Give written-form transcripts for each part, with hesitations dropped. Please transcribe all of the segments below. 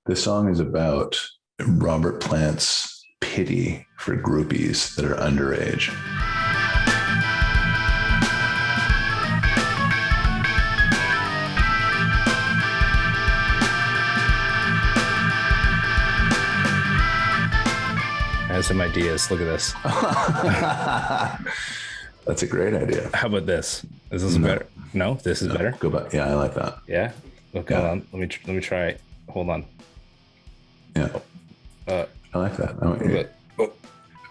This song is about Robert Plant's pity for groupies that are underage. I have some ideas. Look at this. That's a great idea. How about this? Is this better? No, this is better. Go back. Yeah, I like that. Yeah. Look, hold on. Let me try it. Hold on. Yeah. I like that.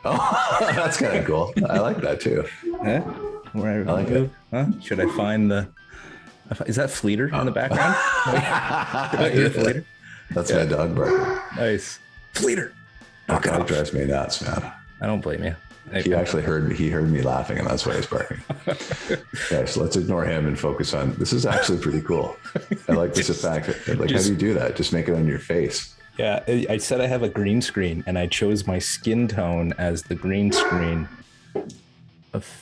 That's kind of cool. I like that too. Huh? I like it. Huh? Should I find the? Is that Fleeter in the background? Fleeter? That's my dog barking. Nice. Fleeter. That guy drives me nuts, man. I don't blame you. He actually heard me laughing, and that's why he's barking. Okay, so let's ignore him and focus on this. Is actually pretty cool. I like this effect. Like, how do you do that? Just make it on your face. Yeah, I said I have a green screen, and I chose my skin tone as the green screen.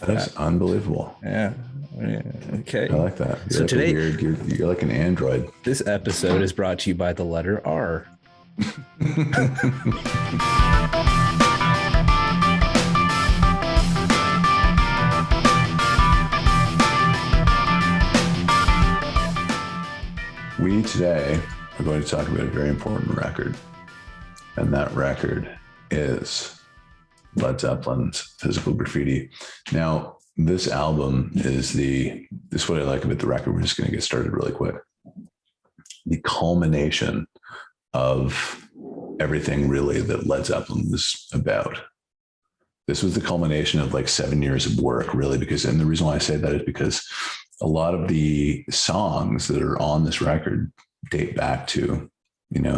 That's unbelievable. Yeah. Okay. I like that. So today, you're like an android. This episode is brought to you by the letter R. We today are going to talk about a very important record, and that record is Led Zeppelin's Physical Graffiti. Now, this album is what I like about the record. We're just going to get started really quick. The culmination of everything really that Led Zeppelin was about. This was the culmination of like 7 years of work, really, and the reason why I say that is because a lot of the songs that are on this record date back to,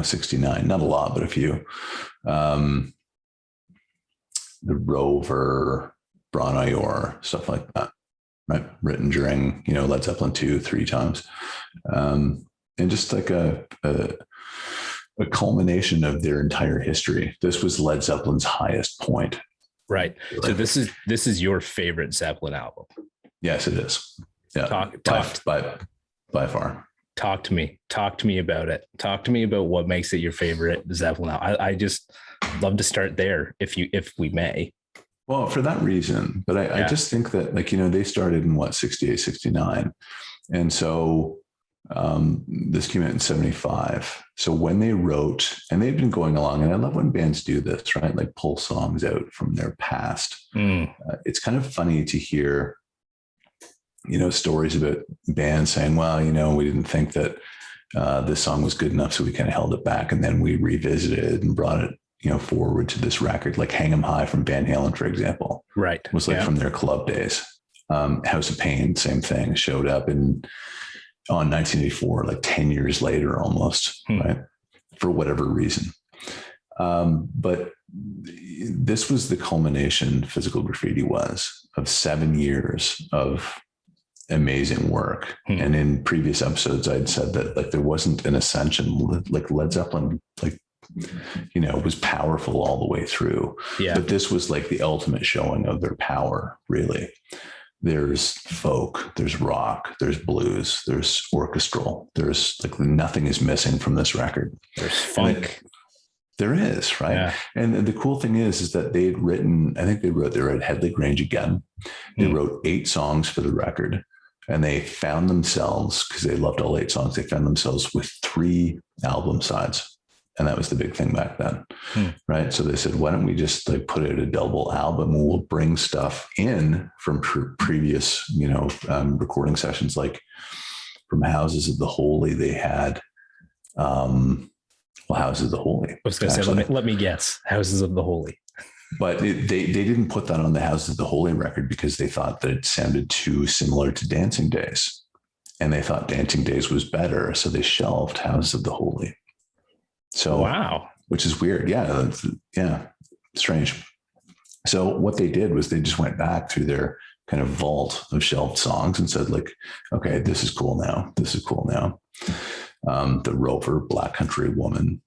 69, not a lot, but a few. The Rover, Branayor, stuff like that, right? Written during, Led Zeppelin 2-3 times. And just like a culmination of their entire history. This was Led Zeppelin's highest point. Right. So this is your favorite Zeppelin album. Yes, it is. Yeah. By far. Talk to me about it. Talk to me about what makes it your favorite Zeppelin album. I just love to start there if we may. Well, for that reason, but I just think that they started in 68, 69. And so this came out in 75. So when they wrote, and they've been going along, and I love when bands do this, right? Like pull songs out from their past. It's kind of funny to hear, stories about bands saying, well, we didn't think that this song was good enough, so we kind of held it back, and then we revisited it and brought it, forward to this record, like Hang 'em High from Van Halen, for example. Right. It was like from their club days. House of Pain, same thing, showed up on 1984, like 10 years later almost, right? For whatever reason. But this was the culmination, Physical Graffiti was, of 7 years of amazing work. And in previous episodes, I'd said that there wasn't an ascension, like Led Zeppelin, was powerful all the way through. Yeah. But this was like the ultimate showing of their power, really. There's folk, there's rock, there's blues, there's orchestral, there's nothing is missing from this record. There's funk. There is, right? Yeah. And the cool thing is that they had written, I think they wrote Headley Grange again. They wrote 8 songs for the record, and they found themselves, because they loved all 8 songs, they found themselves with 3 album sides. And that was the big thing back then, right? So they said, why don't we just put out a double album, and we'll bring stuff in from previous, recording sessions, like from Houses of the Holy. They had, Houses of the Holy. I was going to say, let me guess, Houses of the Holy. But they didn't put that on the Houses of the Holy record because they thought that it sounded too similar to Dancing Days. And they thought Dancing Days was better. So they shelved Houses of the Holy. So, wow, which is weird. Yeah. Strange. So what they did was they just went back through their kind of vault of shelved songs and said, okay, this is cool now. This is cool now. The Rover, Black Country Woman,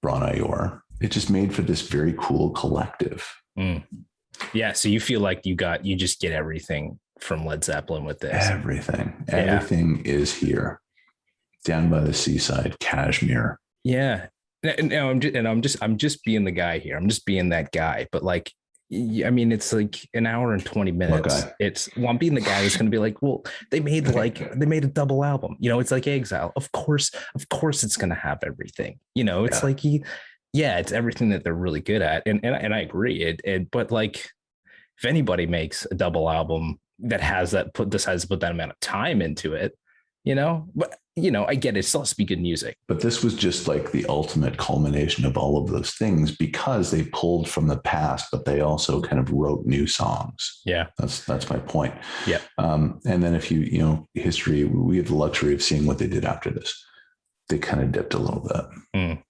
Branayor. It just made for this very cool collective. Yeah. So you feel like you just get everything from Led Zeppelin with this. Everything is here. Down by the Seaside, Kashmir. Yeah. I'm just being the guy here. I'm just being that guy. But like, I mean, it's like an hour and 20 minutes. I'm being the guy that's going to be like, well, they made a double album. You know, it's like Exile. Of course, it's going to have everything. You know, it's like it's everything that they're really good at, and I agree. But like, if anybody makes a double album that decides to put that amount of time into it, you know, but you know, I get it. It still has to be good music. But this was just like the ultimate culmination of all of those things, because they pulled from the past, but they also kind of wrote new songs. Yeah. That's my point. Yeah. And then if history, we have the luxury of seeing what they did after this. They kind of dipped a little bit.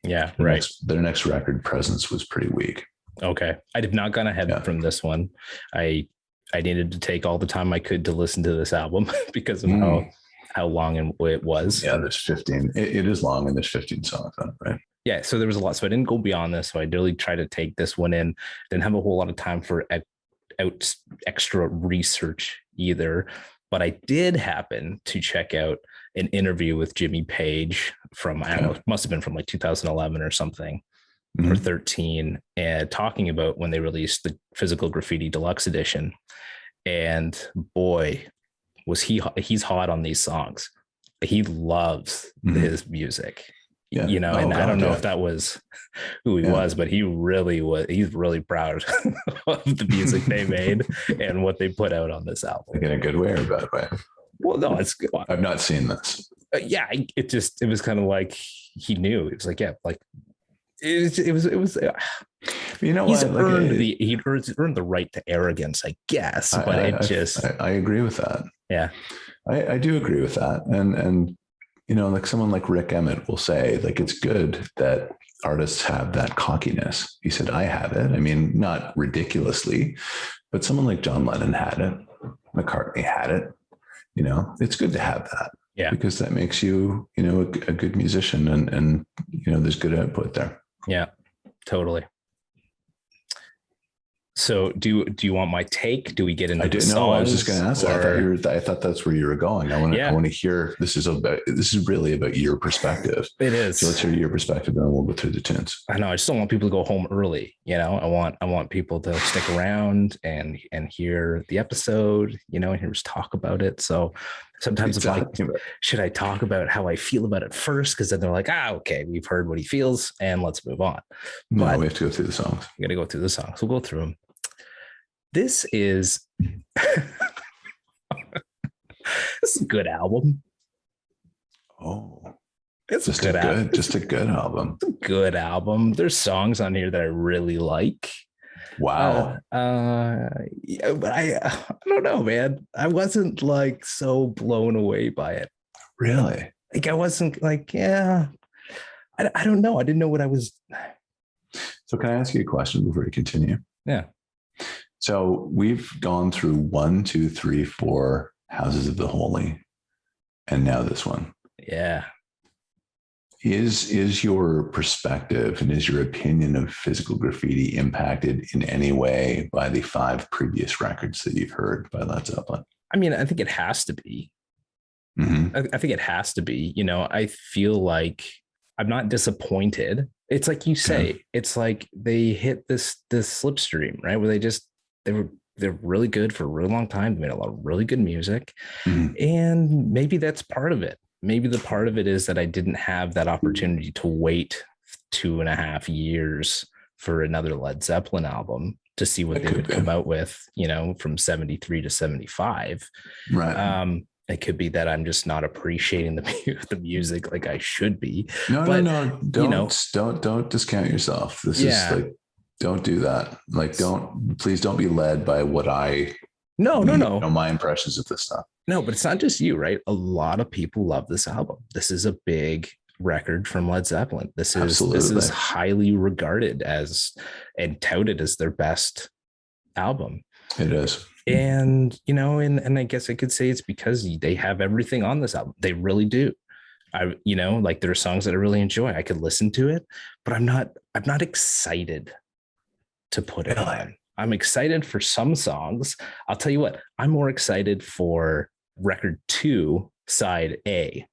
Their next record, Presence, was pretty weak. Okay. I did not gone ahead from this one. I needed to take all the time I could to listen to this album because of how long it was. Yeah, there's 15. It is long, and there's 15 songs on it, right? Yeah, so there was a lot. So I didn't go beyond this. So I really tried to take this one in. Didn't have a whole lot of time for extra research either. But I did happen to check out an interview with Jimmy Page from, I don't know, it must have been from like 2011 or something, or 13, and talking about when they released the Physical Graffiti Deluxe Edition. And boy, was he's hot on these songs. He loves his music, you know, and I don't know if that was who he was, but he really was. He's really proud of the music they made and what they put out on this album. In a good way or a bad way? Well, no, it's good. I've not seen this. It was kind of like he knew. It was like, it was. You know, he's earned the right to arrogance, I guess. But I agree with that. Yeah, I do agree with that. And you know, like someone like Rick Emmett will say, like, it's good that artists have that cockiness. He said, I have it. I mean, not ridiculously, but someone like John Lennon had it. McCartney had it. You know, it's good to have that. Yeah, because that makes you, you know, a good musician, and you know, there's good output there. Yeah, totally. So do you want my take? Do we get into the songs? No, I was just going to ask that. I thought that's where you were going. I want to hear, this is really about your perspective. It is. So let's hear your perspective, and then we'll go through the tunes. I know. I just don't want people to go home early. You know, I want people to stick around and hear the episode, you know, and hear us talk about it. So sometimes it's like, should I talk about how I feel about it first? Because then they're like, okay, we've heard what he feels and let's move on. No, we have to go through the songs. We got to go through the songs. We'll go through them. This is a good album. Oh, it's just a good album. It's a good album. There's songs on here that I really like. Wow. But I don't know, man. I wasn't like so blown away by it. Really? Like I wasn't like, I don't know. I didn't know what I was. So can I ask you a question before we continue? Yeah. So we've gone through 1, 2, 3, 4 Houses of the Holy, and now this one. Yeah. Is your perspective and is your opinion of Physical Graffiti impacted in any way by the 5 previous records that you've heard by Led Zeppelin? I mean, I think it has to be. I think it has to be. You know, I feel like I'm not disappointed. It's like you say, it's like they hit this slipstream, right? Where they're really good for a really long time. They made a lot of really good music. And maybe that's part of it. Maybe the part of it is that I didn't have that opportunity to wait 2.5 years for another Led Zeppelin album to see what they would come out with, you know, from 73 to 75. Right. It could be that I'm just not appreciating the music like I should be. No. Don't discount yourself. This is like, don't do that. Like, please don't be led by what No. My impressions of this stuff. No, but it's not just you, right? A lot of people love this album. This is a big record from Led Zeppelin. This is highly regarded as and touted as their best album. It is. And, you know, and I guess I could say it's because they have everything on this album. They really do. Like there are songs that I really enjoy. I could listen to it, but I'm not excited to put it on. I'm excited for some songs. I'll tell you what, I'm more excited for record 2, side A,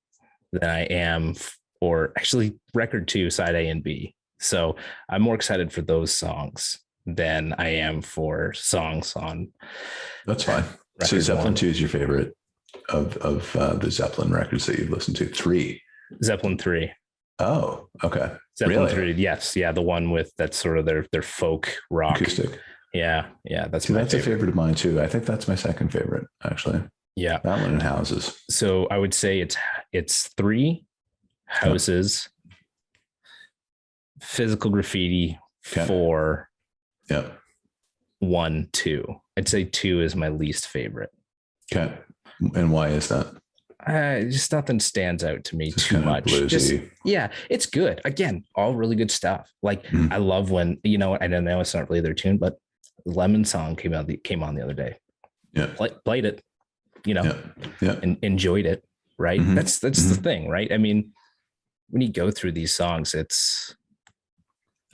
than I am or actually record 2, side A and B. So I'm more excited for those songs than I am for songs on. That's fine. So Zeppelin 2 is your favorite of the Zeppelin records that you've listened to. 3. Zeppelin 3. Oh, okay. Zeppelin really? 3, yes. Yeah, the one with that's sort of their folk rock. Acoustic. Yeah, that's a favorite of mine too. I think that's my second favorite, actually. Yeah. That one and Houses. So I would say it's 3, Houses, Physical Graffiti, 4, 1, 2. I'd say 2 is my least favorite. Okay. And why is that? Just nothing stands out to me too much. It's good. Again, all really good stuff. Like I love when, I don't know, it's not really their tune, but Lemon Song came on the other day. Yeah. Played it, and enjoyed it. Right. Mm-hmm. That's the thing, right? I mean, when you go through these songs, it's,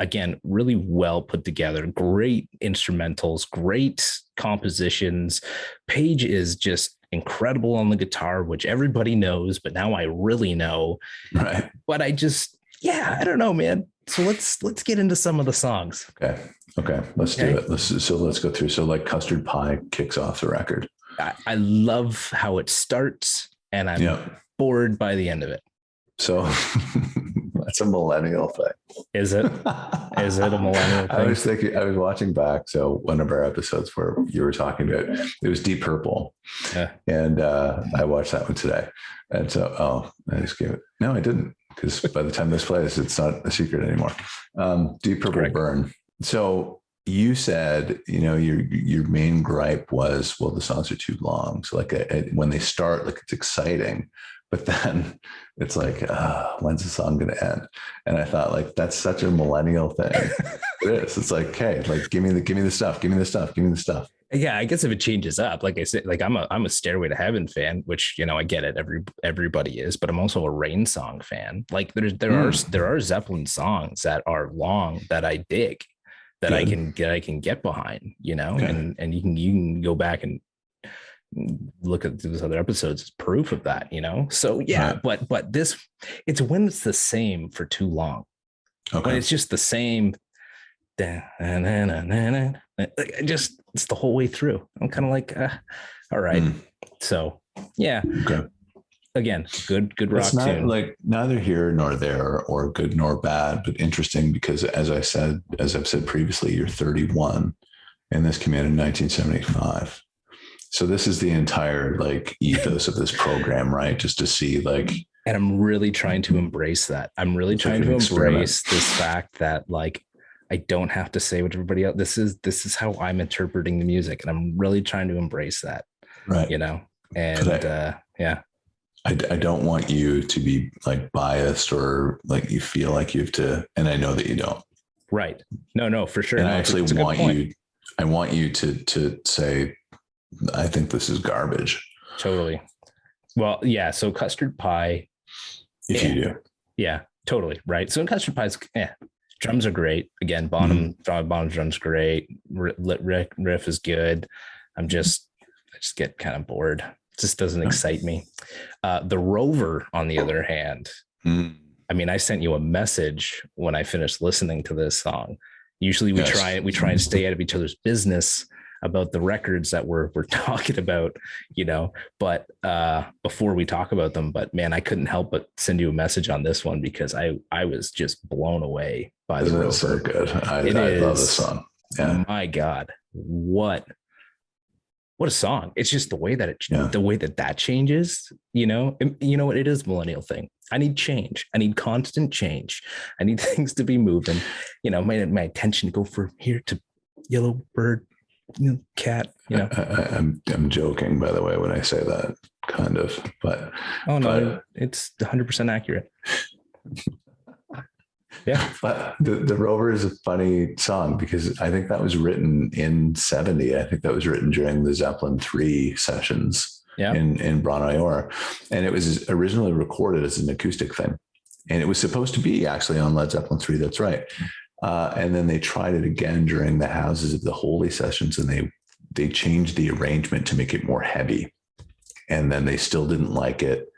again, really well put together, great instrumentals, great compositions. Page is just incredible on the guitar, which everybody knows, but now I really know. Right. But I don't know, man. So let's get into some of the songs. Okay. Let's do it. Let's go through. So like Custard Pie kicks off the record. I love how it starts, and I'm bored by the end of it. So that's a millennial thing. Is it? Is it a millennial thing? I was watching back. So one of our episodes where you were talking about it was Deep Purple. Yeah. And I watched that one today. And so, I just gave it. No, I didn't. Because by the time this plays, it's not a secret anymore. Deep Purple. Correct. Burn. So you said, your main gripe was, well, the songs are too long. So like when they start, like it's exciting. But then it's like, when's the song going to end? And I thought, like, that's such a millennial thing. It is. It's like, hey, like, give me the stuff. Yeah, I guess if it changes up, like I said, like I'm a Stairway to Heaven fan, which I get it, everybody is, but I'm also a Rain Song fan. Like there are Zeppelin songs that are long that I dig, that I can get behind, okay. and you can go back and look at those other episodes as proof of that, so yeah. Right. But this, it's when it's the same for too long. Okay. When it's just the same, it's the whole way through. I'm kind of like, all right. So yeah. Okay. Again, good rock tune. Like neither here nor there, or good nor bad, but interesting because as I've said previously, you're 31 and this came out in 1975. So this is the entire like ethos of this program, right? Just to see like, and I'm really trying to embrace that. I'm really trying to embrace this fact that like, I don't have to say what everybody else. This is how I'm interpreting the music, and I'm really trying to embrace that. Right. Yeah. I don't want you to be like biased or like you feel like you have to, and I know that you don't. Right. No, for sure. And I actually want you to say, I think this is garbage. Totally. Well, yeah. So Custard Pie. If you do. Yeah, totally. Right. So in Custard Pie's, drums are great. Again, bottom drums great. Riff is good. I just get kind of bored. It just doesn't excite me. The Rover, on the other hand, I mean, I sent you a message when I finished listening to this song. Usually we try and stay out of each other's business about the records that we're talking about, but before we talk about them. But man, I couldn't help but send you a message on this one because I was just blown away by the Rover. So good. I love this song. Yeah. My God, what a song. It's just the way that that changes, what it is, millennial thing. I need change. I need constant change. I need things to be moving, my attention to go from here to yellow bird, cat, I'm joking, by the way, when I say that, kind of, but it's 100% accurate. Yeah. But the Rover is a funny song because I think that was written in 70. I think that was written during the Zeppelin 3 sessions in Brunei, and it was originally recorded as an acoustic thing, and it was supposed to be actually on Led Zeppelin 3. That's right. And then they tried it again during the Houses of the Holy sessions, and they changed the arrangement to make it more heavy. And then they still didn't like it.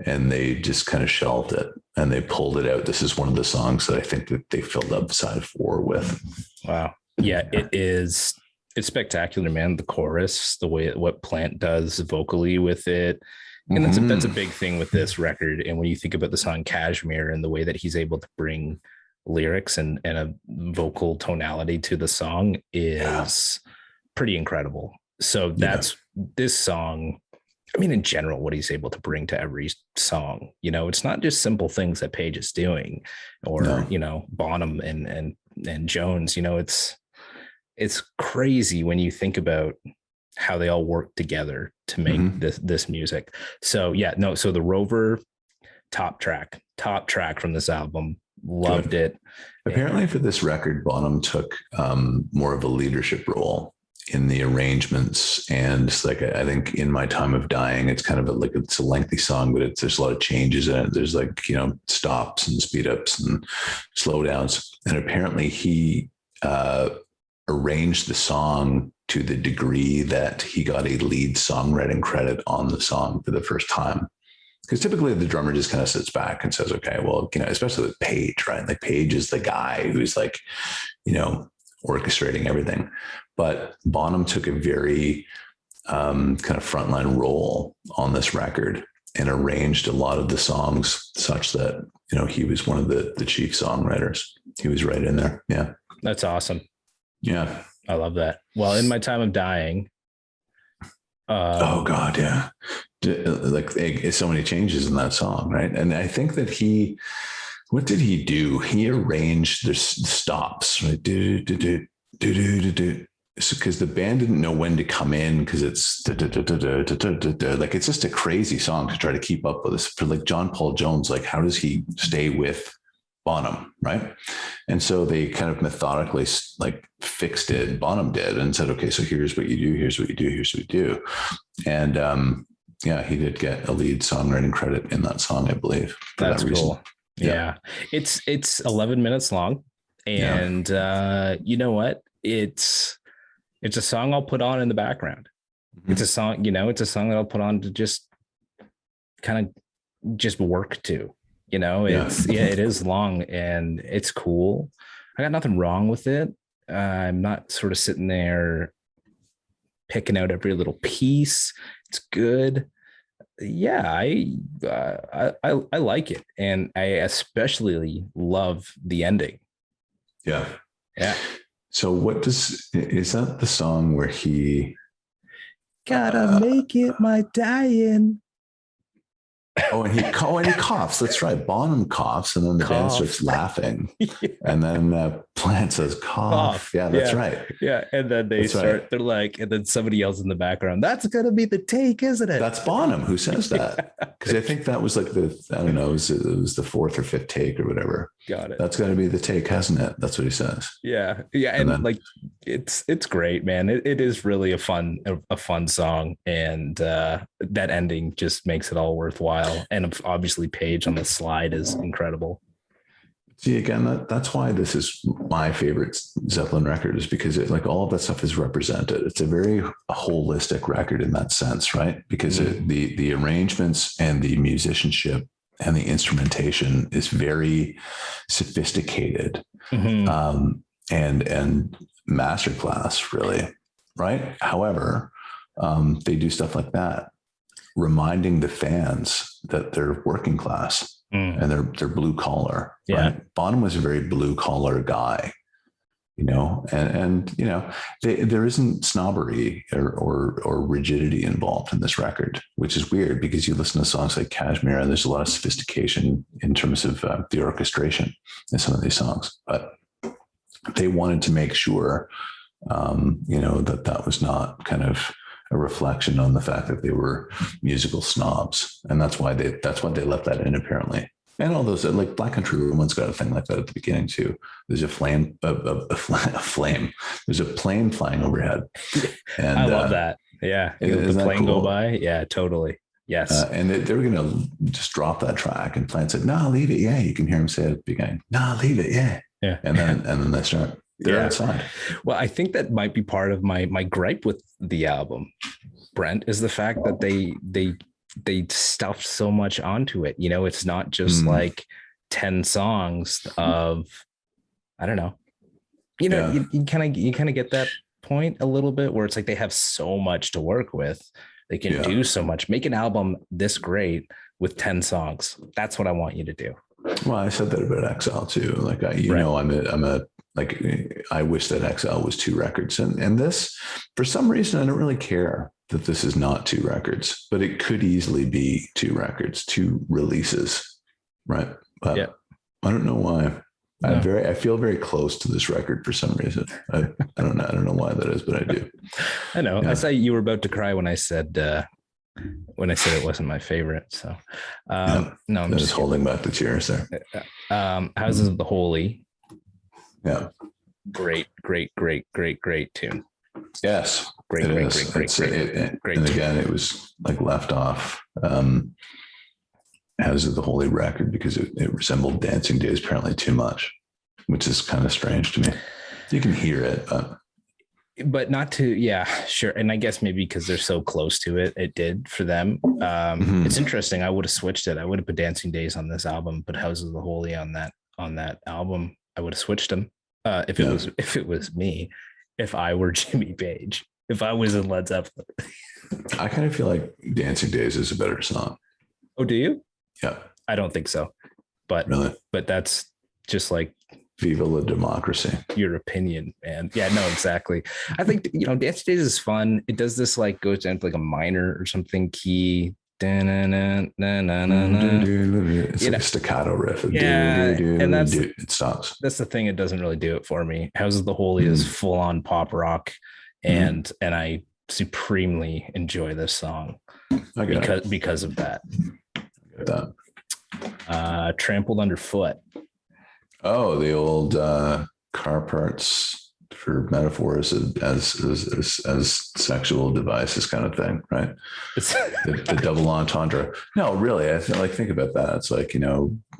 and they just kind of shelved it and they pulled it out. This is one of the songs that I think that they filled up side 4 with. Wow. Yeah, it is. It's spectacular, man. The chorus, the way what Plant does vocally with it. And that's a big thing with this record. And when you think about the song Kashmir and the way that he's able to bring lyrics and a vocal tonality to the song is pretty incredible. So that's this song. I mean, in general, what he's able to bring to every song, you know, it's not just simple things that Page is doing or, you know, Bonham and Jones, you know, it's crazy when you think about how they all work together to make this music. So so the Rover top track from this album, loved it. Apparently for this record, Bonham took more of a leadership role in the arrangements. And it's like, I think In My Time of Dying, it's kind of it's a lengthy song, but there's a lot of changes in it. There's like, you know, stops and speed ups and slow downs. And apparently he arranged the song to the degree that he got a lead songwriting credit on the song for the first time. Because typically the drummer just kind of sits back and says, okay, well, you know, especially with Page, right? Like Page is the guy who's like, you know, orchestrating everything. But Bonham took a very kind of frontline role on this record and arranged a lot of the songs such that, you know, he was one of the chief songwriters. He was right in there. Yeah. That's awesome. Yeah. I love that. Well, In My Time of Dying. Oh God. Yeah. Like so many changes in that song. Right. And I think that what did he do? He arranged the stops, right? Do, do, do, do, do, do, do. Because the band didn't know when to come in because it's like it's just a crazy song to try to keep up with. This for like John Paul Jones, like how does he stay with Bonham, right? And so they kind of methodically like fixed it. Bonham did and said, okay, so here's what you do, here's what you do, here's what you do. And he did get a lead songwriting credit in that song, I believe. That's cool. Yeah. It's 11 minutes long. And you know what? It's a song I'll put on in the background. It's a song, you know, it's a song that I'll put on to just kind of just work to, you know, it is long and it's cool. I got nothing wrong with it. I'm not sort of sitting there picking out every little piece. It's good. Yeah, I like it. And I especially love the ending. Yeah. Yeah. So is that the song where he gotta make it my dying? And he coughs. That's right. Bonham coughs, and then the band starts laughing, and then Plant says cough. Yeah, that's right. Yeah, and then they're like, and then somebody yells in the background, "That's gonna be the take, isn't it?" That's Bonham who says that, because I think that was like it was the 4th or 5th take or whatever. Got it. That's got to be the take, hasn't it? That's what he says. Yeah, and then, like it's great, man. It is really a fun song, and that ending just makes it all worthwhile. And obviously Page on the slide is incredible. See, again, that's why this is my favorite Zeppelin record, is because like all of that stuff is represented. It's a very holistic record in that sense, right? Because the arrangements and the musicianship and the instrumentation is very sophisticated and masterclass, really, right? However, they do stuff like that, reminding the fans that they're working class and they're blue collar. Yeah. Right? Bonham was a very blue collar guy, you know, and you know, there isn't snobbery or rigidity involved in this record, which is weird because you listen to songs like Kashmir and there's a lot of sophistication in terms of the orchestration in some of these songs, but they wanted to make sure, you know, that was not kind of a reflection on the fact that they were musical snobs. And that's why they left that in, apparently. And all those, like Black Country Woman's got a thing like that at the beginning too. There's a flame. There's a plane flying overhead. And I love that. Yeah. The plane go by. Yeah, totally. Yes. And they were going to just drop that track, and Plant said, "No, leave it. Yeah." You can hear him say at the beginning, "No, leave it. Yeah." Yeah. And then they start. They're outside. Well, I think that might be part of my gripe with the album, Brent, is the fact that they they stuffed so much onto it. You know, it's not just like 10 songs of, I don't know, you know, you kind of get that point a little bit where it's like they have so much to work with. They can do so much. Make an album this great with 10 songs. That's what I want you to do. Well, I said that about Exile too. Like, I wish that Exile was 2 records, and this, for some reason, I don't really care that this is not 2 records, but it could easily be 2 records, 2 releases, right? But I don't know why. No. I feel very close to this record for some reason. I don't know why that is, but I do. I know. Yeah. I saw you were about to cry when I said it wasn't my favorite. So no, I'm just holding back the tears there. Houses of the Holy. Yeah. Great tune. Yes. Great. And again, it was like left off. Houses of the Holy record because it resembled Dancing Days apparently too much, which is kind of strange to me. You can hear it, but not to, sure. And I guess maybe because they're so close to it, it did for them. It's interesting. I would have switched it. I would have put Dancing Days on this album, but Houses of the Holy on that album. I would have switched them. If it was me, if I were Jimmy Page, if I was in Led Zeppelin. I kind of feel like Dancing Days is a better song. Oh, do you? Yeah. I don't think so. But really? But that's just like Viva la democracy. Your opinion, man. Yeah, no, exactly. I think, Dance Days is fun. It does this like goes down to like a minor or something key. It's like a staccato riff. And it stops. That's the thing. It doesn't really do it for me. Houses of the Holy is full on pop rock. And I supremely enjoy this song because of that. Trampled Underfoot. Oh, the old car parts for metaphors as sexual devices kind of thing, right? the double entendre. No, really, I feel like, think about that. It's like,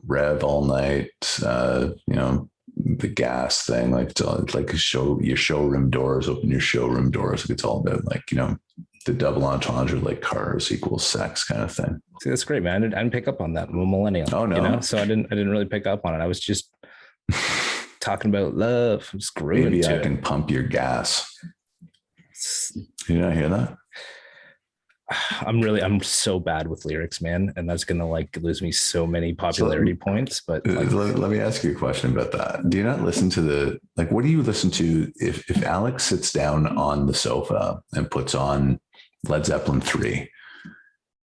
Rev All Night, the gas thing, like your showroom doors, open your showroom doors. Like, it's all about like, the double entendre, like cars equals sex kind of thing. See, that's great, man. I didn't pick up on that. I'm a millennial. Oh no. So I didn't really pick up on it. I was just talking about love. I'm just grooving. Maybe I can pump your gas. You not hear that? I'm so bad with lyrics, man, and that's gonna like lose me so many popularity points. But let me ask you a question about that. Do you not listen to what do you listen to if Alex sits down on the sofa and puts on Led Zeppelin 3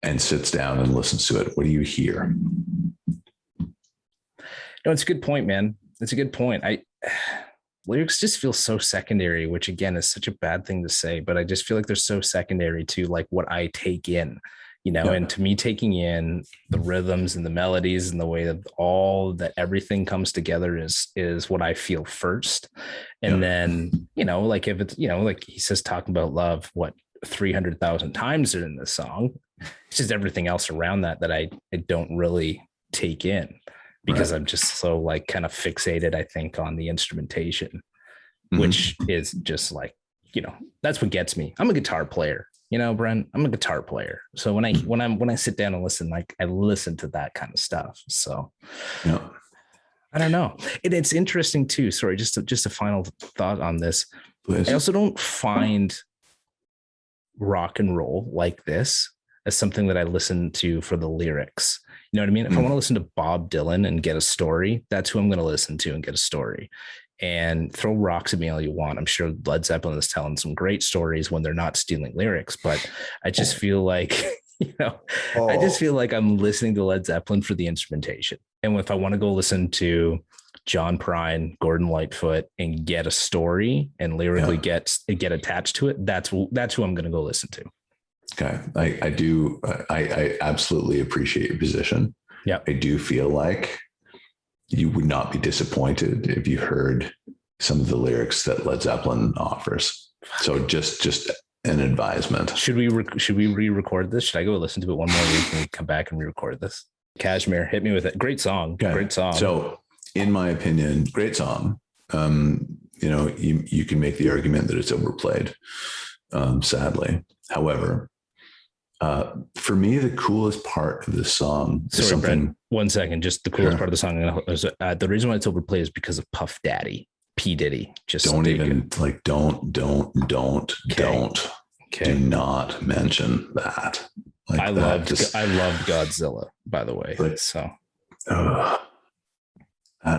and sits down and listens to it? What do you hear? No, it's a good point, man. It's a good point. Lyrics just feel so secondary, which again is such a bad thing to say, but I just feel like they're so secondary to like what I take in, and to me, taking in the rhythms and the melodies and the way that everything comes together is what I feel first. And then, like if it's, like he says, talking about love, 300,000 times in this song, it's just everything else around that I don't really take in. Because I'm just so like kind of fixated, I think, on the instrumentation, which is just like, that's what gets me. I'm a guitar player, Brent. I'm a guitar player. So when I sit down and listen, like I listen to that kind of stuff. So I don't know. It's interesting too. Sorry, just a final thought on this. Please. I also don't find rock and roll like this as something that I listen to for the lyrics. You know what I mean? If I want to listen to Bob Dylan and get a story, that's who I'm going to listen to and get a story. And throw rocks at me all you want. I'm sure Led Zeppelin is telling some great stories when they're not stealing lyrics, but I just feel like, I just feel like I'm listening to Led Zeppelin for the instrumentation. And if I want to go listen to John Prine, Gordon Lightfoot, and get a story and lyrically get attached to it, that's who I'm going to go listen to. Okay. I do. I absolutely appreciate your position. Yeah. I do feel like you would not be disappointed if you heard some of the lyrics that Led Zeppelin offers. So just an advisement. Should we re-record this? Should I go listen to it one more week and we come back and re-record this? Kashmir, hit me with it. Great song. Okay. Great song. So in my opinion, great song. You can make the argument that it's overplayed, sadly. However, For me, the coolest part of the song is something. Brent, 1 second. Just the coolest part of the song. The reason why it's overplayed is because of Puff Daddy, P Diddy. Just don't even like. Don't. Okay. Do not mention that. Like I loved Godzilla, by the way. Like, so that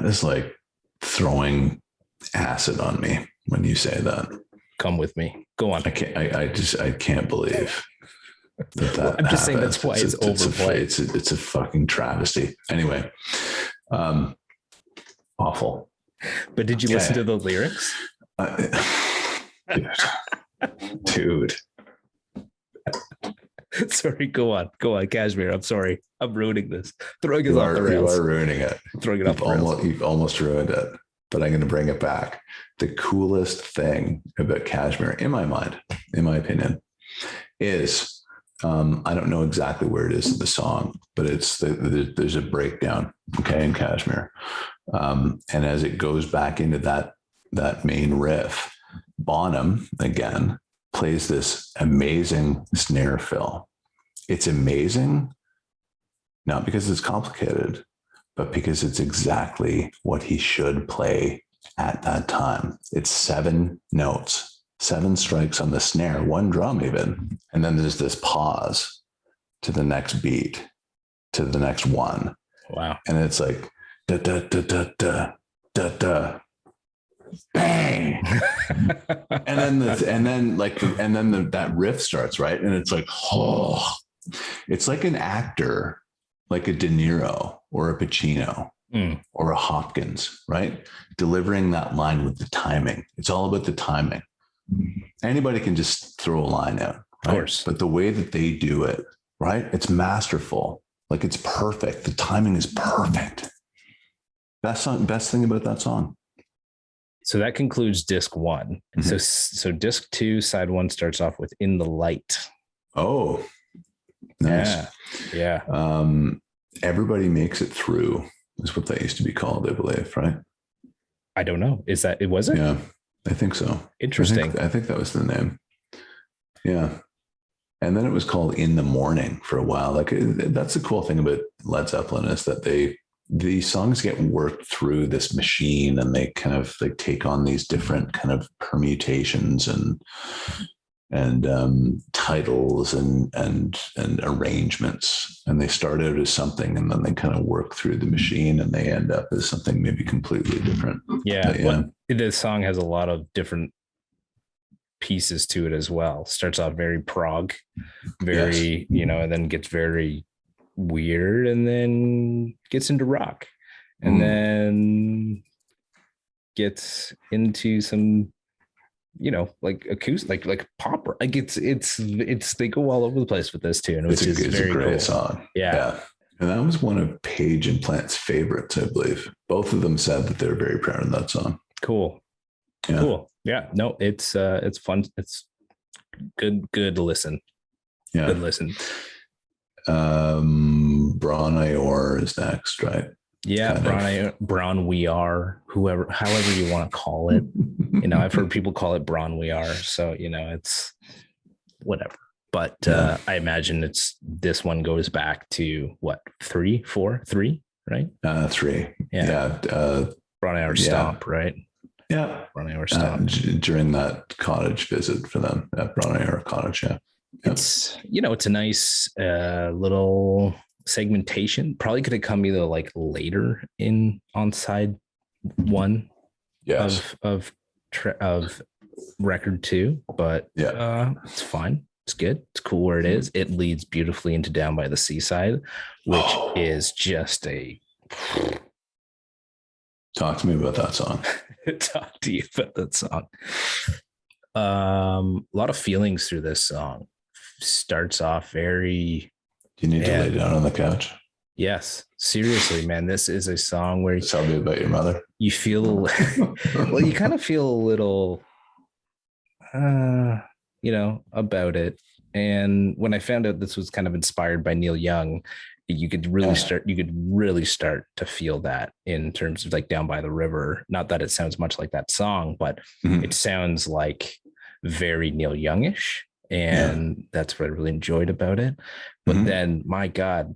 is like throwing acid on me when you say that. Come with me. Go on. I can't believe that. I'm just saying that's why it's overplayed. It's a fucking travesty. Anyway, awful. But did you listen to the lyrics? Dude. Sorry, go on, Kashmir. I'm sorry, I'm ruining this. Throwing it off the rails. You are ruining it. Throwing it off the rails. You've almost ruined it, but I'm going to bring it back. The coolest thing about Kashmir, in my mind, in my opinion, is I don't know exactly where it is in the song, but it's there's a breakdown, okay, in Kashmir, and as it goes back into that main riff, Bonham again plays this amazing snare fill. It's amazing, not because it's complicated, but because it's exactly what he should play at that time. It's 7 notes, 7 strikes on the snare, 1 drum even. And then there's this pause to the next beat, to the next one. Wow. And it's like, da, da, da, da, da, da, da. Bang. and then that riff starts, right? And it's like, oh, it's like an actor, like a De Niro or a Pacino or a Hopkins, right? Delivering that line with the timing. It's all about the timing. Anybody can just throw a line out, right? Of course. But the way that they do it, right? It's masterful. Like it's perfect. The timing is perfect. Best thing about that song. So that concludes disc 1. Mm-hmm. So disc 2, side 1 starts off with In the Light. Oh, nice. Yeah. Everybody Makes It Through is what that used to be called, I believe, right? I don't know. Is that it? Was it? Yeah, I think so. Interesting. I think that was the name. Yeah. And then it was called In the Morning for a while. Like that's the cool thing about Led Zeppelin is that these songs get worked through this machine and they kind of like take on these different kind of permutations and titles and arrangements. And they start out as something and then they kind of work through the machine and they end up as something maybe completely different. Yeah. The song has a lot of different pieces to it as well. Starts off very prog, very, and then gets very weird and then gets into rock and then gets into some like acoustic like pop, like it's they go all over the place with this tune, which is very great cool. Song. Yeah. And that was one of Page and Plant's favorites, I believe. Both of them said that they're very proud of that song. Cool. No, it's fun. It's good to listen. Yeah, good listen. Braun Ior is next, right? Yeah, Braun We Are, however you want to call it. I've heard people call it Braun We Are, so it's whatever. But I imagine this one goes back to what, 3, 4, 3, right? 3. Yeah. Braun Ior Stomp, right? Yeah. Braun Ior Stomp. During that cottage visit for them at Braun Ior Cottage, yeah. Yep. It's a nice little segmentation. Probably could have come either like later on side 1 of record 2, but it's fine. It's good. It's cool where it is. It leads beautifully into Down by the Seaside, which is just a. Talk to me about that song. Talk to you about that song. A lot of feelings through this song. Starts off very. Do you need to lay down on the couch? Yes, seriously, man. This is a song where tell me about your mother. You feel well. You kind of feel a little, about it. And when I found out this was kind of inspired by Neil Young, you could really start to feel that in terms of like Down by the River. Not that it sounds much like that song, but it sounds like very Neil Youngish. And that's what I really enjoyed about it. But then, my God,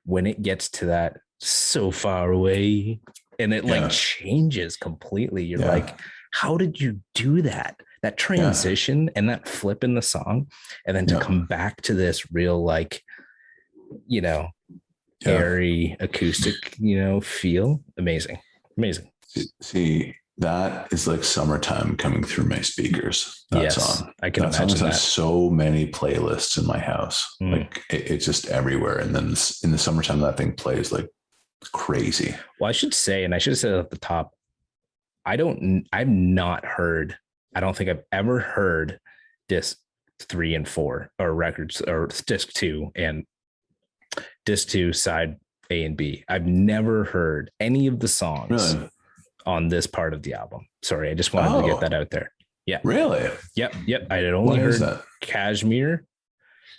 when it gets to that so far away and it like changes completely, you're like, how did you do that? That transition and that flip in the song, and then to come back to this real, like, you know, airy acoustic, you know, feel. Amazing. See, that is like summertime coming through my speakers. That song. I can imagine that. So many playlists in my house. Like it's just everywhere. And then in the summertime, that thing plays like crazy. Well, I should say, and I should have said at the top, I've not heard, I don't think I've ever heard disc 3 and 4 or records, or disc 2 and disc 2 side A and B. I've never heard any of the songs on this part of the album. Sorry, I just wanted to get that out there. Yeah. Really? Yep. I had only heard Kashmir.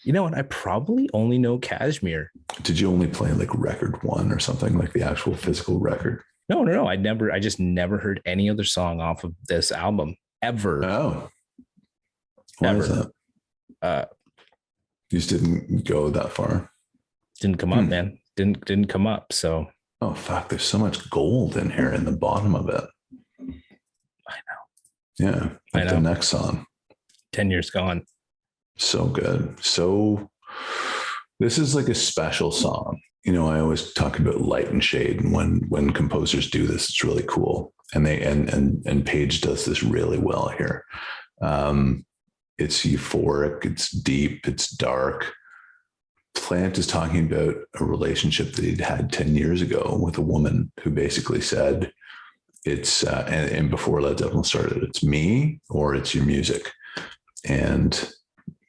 You know what? I probably only know Kashmir. Did you only play like record 1 or something, like the actual physical record? No. I just never heard any other song off of this album ever. Oh. Why is that? You just didn't go that far. Didn't come up, man. Didn't come up. So. Oh, fuck. There's so much gold in here in the bottom of it. I know. Yeah. Like I know. The next song. 10 Years Gone. So good. So this is like a special song. You know, I always talk about light and shade. And when composers do this, it's really cool. And and Page does this really well here. It's euphoric. It's deep. It's dark. Plant is talking about a relationship that he'd had 10 years ago with a woman who basically said, it's, and before Led Zeppelin started, it's me or it's your music. And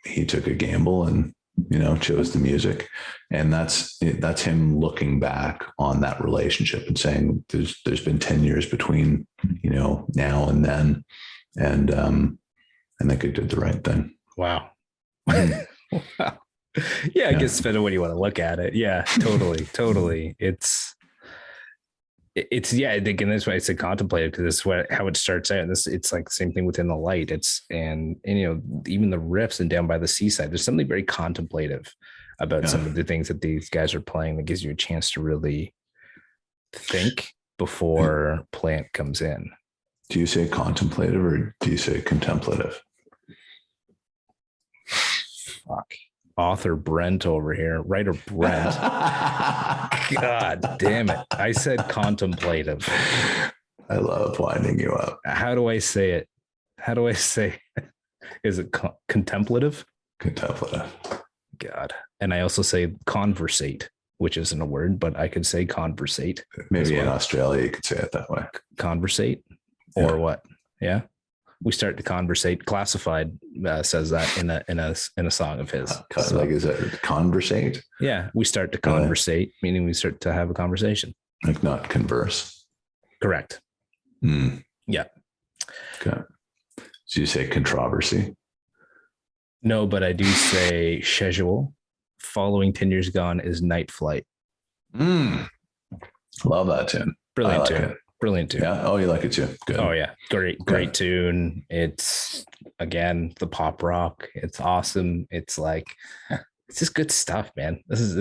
he took a gamble and, you know, chose the music. And that's him looking back on that relationship and saying, there's been 10 years between, you know, now and then. And I think I did the right thing. Wow. Wow. Yeah, I guess depending on when you want to look at it. Yeah, totally. It's I think, and that's why I said contemplative, because this is how it starts out. And it's like the same thing within the light. And you know, even the riffs and Down by the Seaside, there's something very contemplative about some of the things that these guys are playing that gives you a chance to really think before Plant comes in. Do you say contemplative or do you say contemplative? Fuck. Author Brent over here, writer Brent. God damn it. I said contemplative. I love winding you up. How do I say it? Is it contemplative? Contemplative. God. And I also say conversate, which isn't a word, but I could say conversate. Maybe in Australia you could say it that way. Conversate or what? Yeah. We start to conversate. Classified says that in a song of his. So, like, is it conversate? Yeah, we start to conversate, meaning we start to have a conversation. Like not converse. Correct. Yeah. Okay. So you say controversy? No, but I do say schedule. Following 10 Years Gone is Night Flight. Love that tune. Brilliant tune. Brilliant tune. Yeah. Oh, you like it too. Good. Oh yeah. Great tune. It's, again, the pop rock. It's awesome. It's like, it's just good stuff, man. This is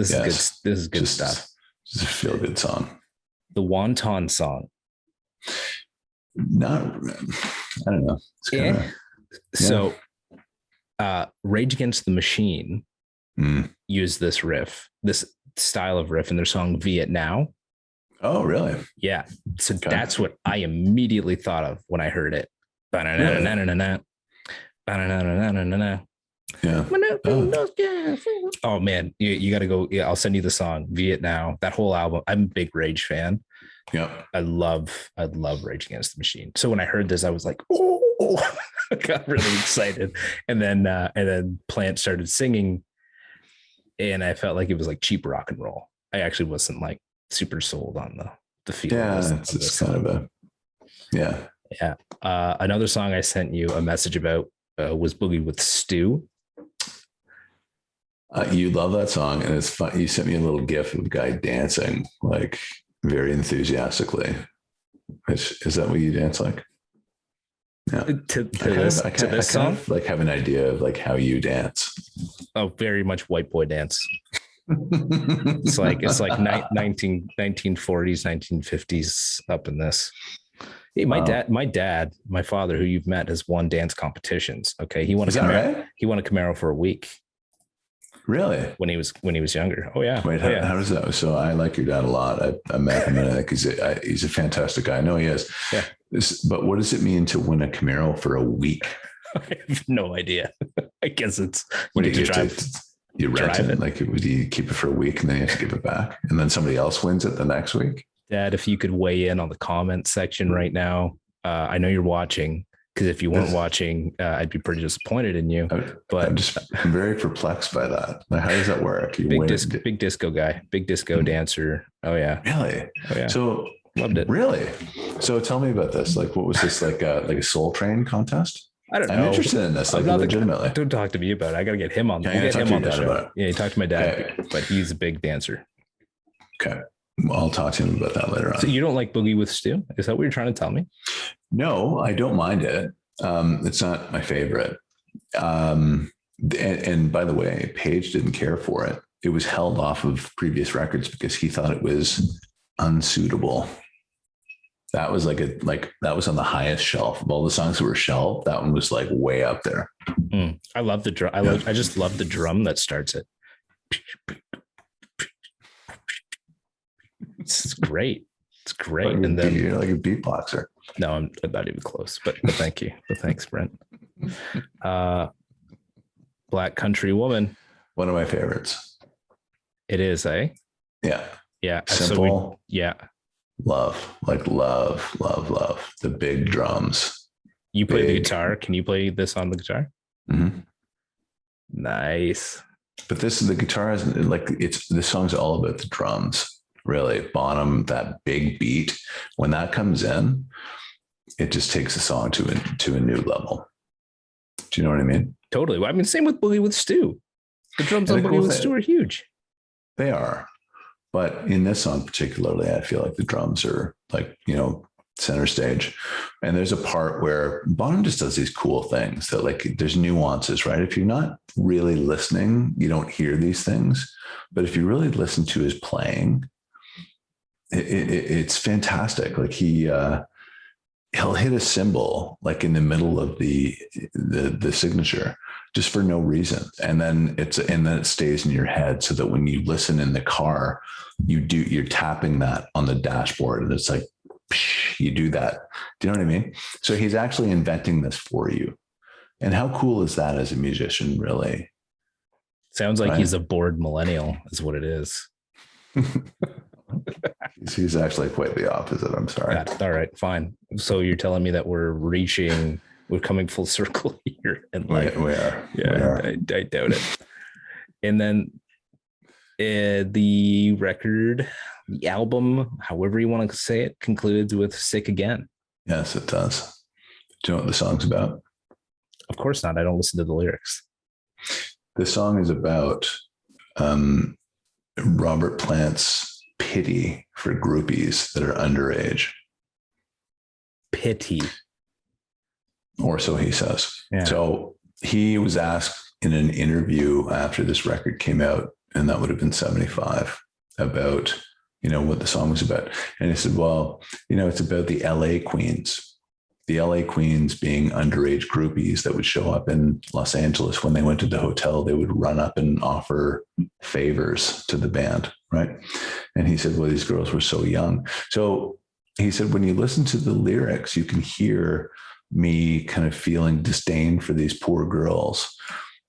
good stuff. Just a feel good song. The Wonton song. I don't know. It's kinda, So Rage Against the Machine used this riff, this style of riff in their song Viet Now. Oh, really? Yeah. So that's what I immediately thought of when I heard it. Yeah. Oh man, you got to go. Yeah, I'll send you the song Viet Now. That whole album. I'm a big Rage fan. Yeah. I love Rage Against the Machine. So when I heard this, I was like, oh, I got really excited. And then Plant started singing, and I felt like it was like cheap rock and roll. I actually wasn't like super sold on the feel. Yeah, it's just kind of a yeah. Another song I sent you a message about was Boogie with Stu. You love that song, and it's fun. You sent me a little gif of a guy dancing like very enthusiastically. Is that what you dance like? Yeah. To I kind this song. of like have an idea of like how you dance. Oh, very much white boy dance. It's like 1940s, 1950s up in this. Hey, Wow. my father, who you've met, has won dance competitions. Okay, he won Is that right? He won a Camaro for a week Really? when he was younger. Oh yeah. Wait, Oh, yeah. how does that? So I like your dad a lot. I met him, and I think he's a fantastic guy. I know he is. Yeah. But what does it mean to win a Camaro for a week? I have no idea. I guess it's What do you drive. You rent it? Like, would you keep it for a week and then you have to give it back, and then somebody else wins it the next week? Dad, if you could weigh in on the comment section right now, I know you're watching, because if you weren't watching, I'd be pretty disappointed in you. I'm very perplexed by that. Like, how does that work? Big disco guy, big disco dancer. Oh yeah, really? Oh yeah. So loved it. Really? So tell me about this. Like, what was this like a Soul Train contest? I don't know. I'm interested in this. Like, legitimately. Don't talk to me about it. I got to get him on. We'll get him on the show. Yeah, you talk to my dad, but he's a big dancer. Okay. I'll talk to him about that later on. So you don't like Boogie with Stew? Is that what you're trying to tell me? No, I don't mind it. It's not my favorite. And by the way, Page didn't care for it. It was held off of previous records because he thought it was unsuitable. That was that was on the highest shelf of all the songs that were shelved. That one was like way up there. I love the drum. I just love the drum that starts it. It's great. It's great. Like, and then you're like a beatboxer. No, I'm not even close. But thank you. But thanks, Brent. Black Country Woman. One of my favorites. It is, eh? Yeah. Yeah. Simple. Yeah. Love. The big drums. You play the guitar. Can you play this on the guitar? Mm-hmm. Nice. But the guitar is the song's all about the drums. Really, Bonham, that big beat, when that comes in, it just takes the song to a new level. Do you know what I mean? Totally. I mean, same with Boogie with Stu. The drums on Boogie with Stu are huge. They are. But in this song particularly, I feel like the drums are center stage. And there's a part where Bonham just does these cool things that there's nuances, right? If you're not really listening, you don't hear these things. But if you really listen to his playing, it's fantastic. Like he'll hit a cymbal like in the middle of the signature just for no reason, and then it stays in your head so that when you listen in the car, you're tapping that on the dashboard, and it's like you do that. Do you know what I mean? So he's actually inventing this for you, and how cool is that as a musician? Really sounds like he's a bored millennial, is what it is. He's actually quite the opposite. I'm sorry. Yeah, all right, fine. So you're telling me that we're coming full circle here, and we are. Yeah, we are. I doubt it. And then the record, the album, however you want to say it, concludes with "Sick Again." Yes, it does. Do you know what the song's about? Of course not. I don't listen to the lyrics. The song is about Robert Plant's pity for groupies that are underage. Pity. Or so he says. Yeah. So he was asked in an interview after this record came out, and that would have been 75, about, what the song was about. And he said, well, it's about the LA Queens. The LA Queens being underage groupies that would show up in Los Angeles. When they went to the hotel, they would run up and offer favors to the band, right? And he said, well, these girls were so young. So he said, when you listen to the lyrics, you can hear me kind of feeling disdain for these poor girls.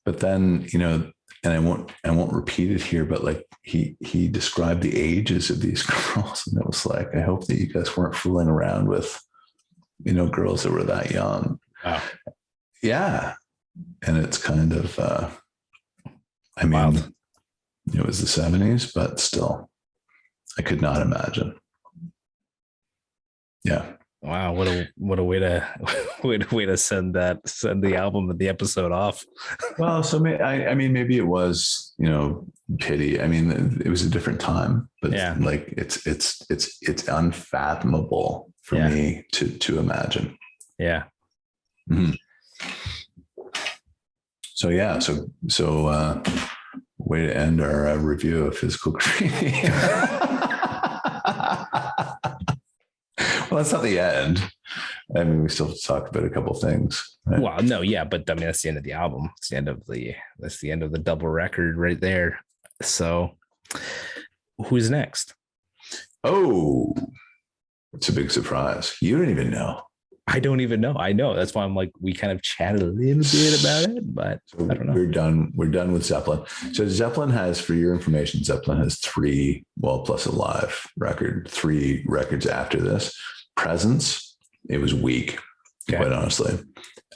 But then, and I won't repeat it here, but like he described the ages of these girls, and it was like, I hope that you guys weren't fooling around with girls that were that young. Wow. Yeah. And it's kind of, wild. It was the 70s, but still, I could not imagine. Yeah. Wow. What a way to send the album and the episode off. Well, so maybe it was, pity. I mean, it was a different time, but yeah, like it's unfathomable for me to imagine. Yeah. Mm-hmm. So yeah, so way to end our review of Physical Graffiti. Well, that's not the end. I mean, we still talked about a couple things. Right? Well, no, yeah, but I mean, that's the end of the album. It's the end of the double record right there. So, who's next? Oh, it's a big surprise. You don't even know. I don't even know. I know. That's why I'm like, we kind of chatted a little bit about it, but so I don't know. We're done with Zeppelin. So Zeppelin has, for your information, Zeppelin has three, well, plus a live record, 3 records after this. Presence, it was weak, quite honestly.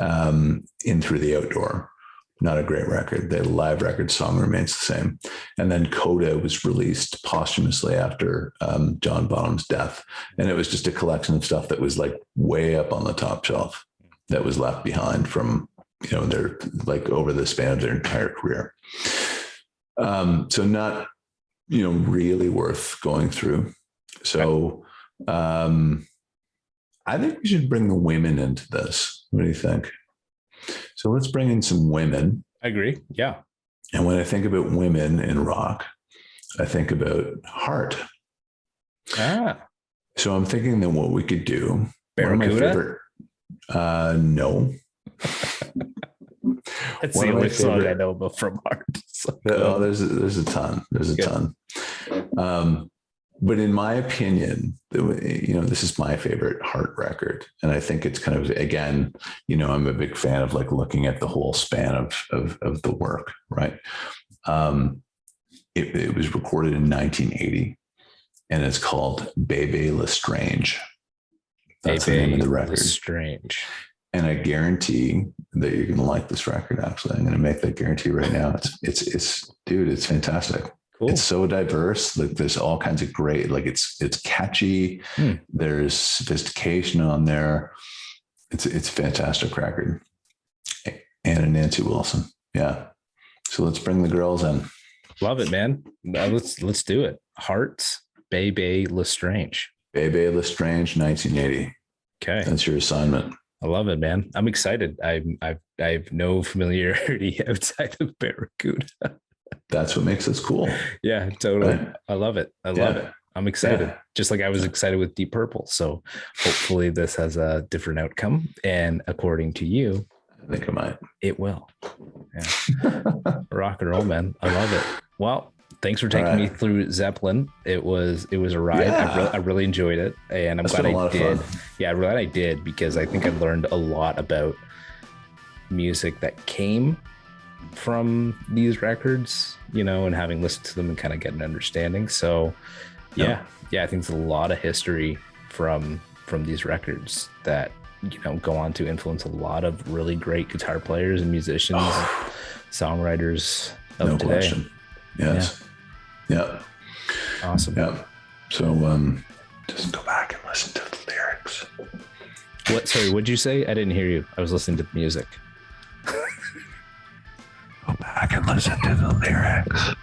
In Through the Outdoor, not a great record. The live record song remains the same. And then Coda was released posthumously after John Bonham's death. And it was just a collection of stuff that was like way up on the top shelf that was left behind from, their like over the span of their entire career. So not, really worth going through. So I think we should bring the women into this. What do you think? So let's bring in some women. I agree. Yeah. And when I think about women in rock, I think about heart. So I'm thinking that what we could do. Barracuda? No. That's the only song I know about from Heart. So there's a ton. There's a ton. But in my opinion, this is my favorite Heart record. And I think it's kind of, again, I'm a big fan of like looking at the whole span of the work, right? It was recorded in 1980 and it's called Bebe Lestrange. That's the name of the record. Lestrange. And I guarantee that you're going to like this record. Actually, I'm going to make that guarantee right now. It's fantastic. Cool. It's so diverse. Like there's all kinds of great, like it's catchy. There's sophistication on there. It's a fantastic record. Anna Nancy Wilson. Yeah. So let's bring the girls in. Love it, man. Let's do it. Hearts, Bebe Lestrange. Bebe Lestrange, 1980. Okay. That's your assignment. I love it, man. I'm excited. I have no familiarity outside of Barracuda. That's what makes us cool. Yeah, totally. Right? I love it. I love it. I'm excited. Yeah. Just like I was excited with Deep Purple. So hopefully this has a different outcome. And according to you, I think it might. It will. Yeah. Rock and roll, man. I love it. Well, thanks for taking me through Zeppelin. It was a ride. Yeah. I really enjoyed it. And I'm glad I did. Yeah, I'm glad I did because I think I learned a lot about music that came from these records, and having listened to them and kind of get an understanding. So yeah, I think there's a lot of history from these records that go on to influence a lot of really great guitar players and musicians, songwriters of today. Question. Yes. Yeah. Awesome. Yeah. So just go back and listen to the lyrics. What? Sorry, what'd you say? I didn't hear you. I was listening to the music. Go back and listen to the lyrics.